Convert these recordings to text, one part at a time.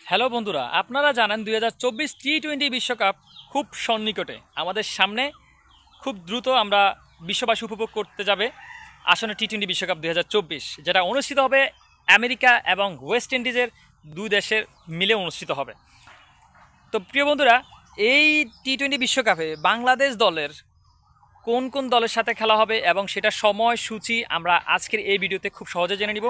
Hello বন্ধুরা, আপনারা জানেন 2024 টি-20 বিশ্বকাপ খুব সন্নিকটে আমাদের সামনে। খুব দ্রুত আমরা বিশ্ববাসী উপভোগ করতে যাবে আসন্ন টি-20 বিশ্বকাপ 2024, যেটা অনুষ্ঠিত হবে আমেরিকা এবং ওয়েস্ট ইন্ডিজের দুই দেশের মিলে অনুষ্ঠিত হবে। তো প্রিয় বন্ধুরা, এই টি-20 বিশ্বকাপে বাংলাদেশ দলের কোন কোন দলের সাথে খেলা হবে এবং সেটার সময়সূচি আমরা আজকের এই ভিডিওতে খুব সহজে জেনে নিব।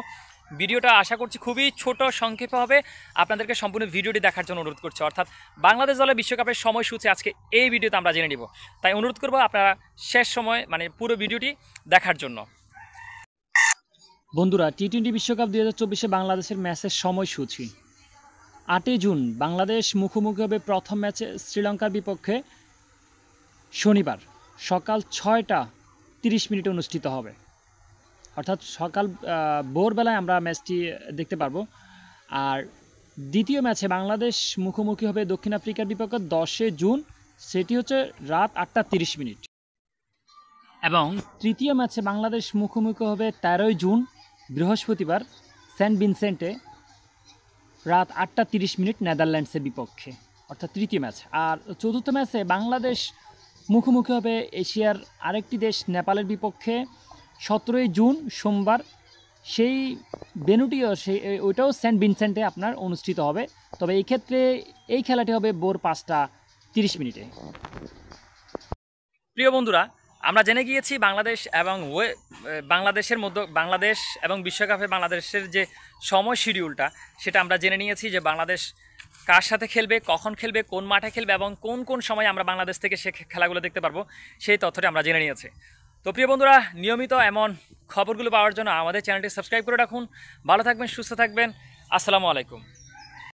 ভিডিওটা আশা করছি খুবই ছোট সংক্ষেপে হবে, আপনাদেরকে সম্পূর্ণ ভিডিওটি দেখার জন্য অনুরোধ করছি। অর্থাৎ বাংলাদেশ দলের বিশ্বকাপের সময়সূচি আজকে এই ভিডিওতে আমরা জেনে নিব, তাই অনুরোধ করব আপনারা শেষ সময় পুরো ভিডিওটি দেখার জন্য। বন্ধুরা, টি-20 বিশ্বকাপ 2024-এ বাংলাদেশের ম্যাচের সময়সূচি: 8 জুন বাংলাদেশ মুখোমুখি হবে প্রথম ম্যাচে শ্রীলঙ্কার বিপক্ষে। শনিবার সকাল 6টা 30 মিনিটে অনুষ্ঠিত হবে, অর্থাৎ সকাল ভোরবেলায় আমরা ম্যাচটি দেখতে পারবো। আর দ্বিতীয় ম্যাচে বাংলাদেশ মুখোমুখি হবে দক্ষিণ আফ্রিকার বিপক্ষে 10 জুন, সেটি হচ্ছে রাত 8টা 30 মিনিট। এবং তৃতীয় ম্যাচে বাংলাদেশ মুখোমুখি হবে 13 জুন বৃহস্পতিবার সেন্ট ভিনসেন্টে রাত 8টা 30 মিনিট নেদারল্যান্ডসের বিপক্ষে, অর্থাৎ তৃতীয় ম্যাচ। আর চতুর্থ ম্যাচে বাংলাদেশ মুখোমুখি হবে এশিয়ার আরেকটি দেশ নেপালের বিপক্ষে 17 জুন সোমবার। সেই ভেন্যুটিও ওইটাও সেন্ট ভিনসেন্টে আপনার অনুষ্ঠিত হবে, তবে এই ক্ষেত্রে এই খেলাটি হবে ভোর 5টা 30 মিনিটে। প্রিয় বন্ধুরা, আমরা জেনে গিয়েছি বাংলাদেশ এবং বিশ্বকাপে বাংলাদেশের যে সময় শিডিউলটা, সেটা আমরা জেনে নিয়েছি যে বাংলাদেশ কার সাথে খেলবে, কখন খেলবে, কোন মাঠে খেলবে এবং কোন কোন সময় আমরা বাংলাদেশ থেকে সে খেলাগুলো দেখতে পারবো, সেই তথ্যটি আমরা জেনে নিয়েছি। তো প্রিয় বন্ধুরা, নিয়মিত এমন খবরগুলো পাওয়ার জন্য আমাদের চ্যানেলটি সাবস্ক্রাইব করে রাখুন। ভালো থাকবেন, সুস্থ থাকবেন। আসসালামু আলাইকুম।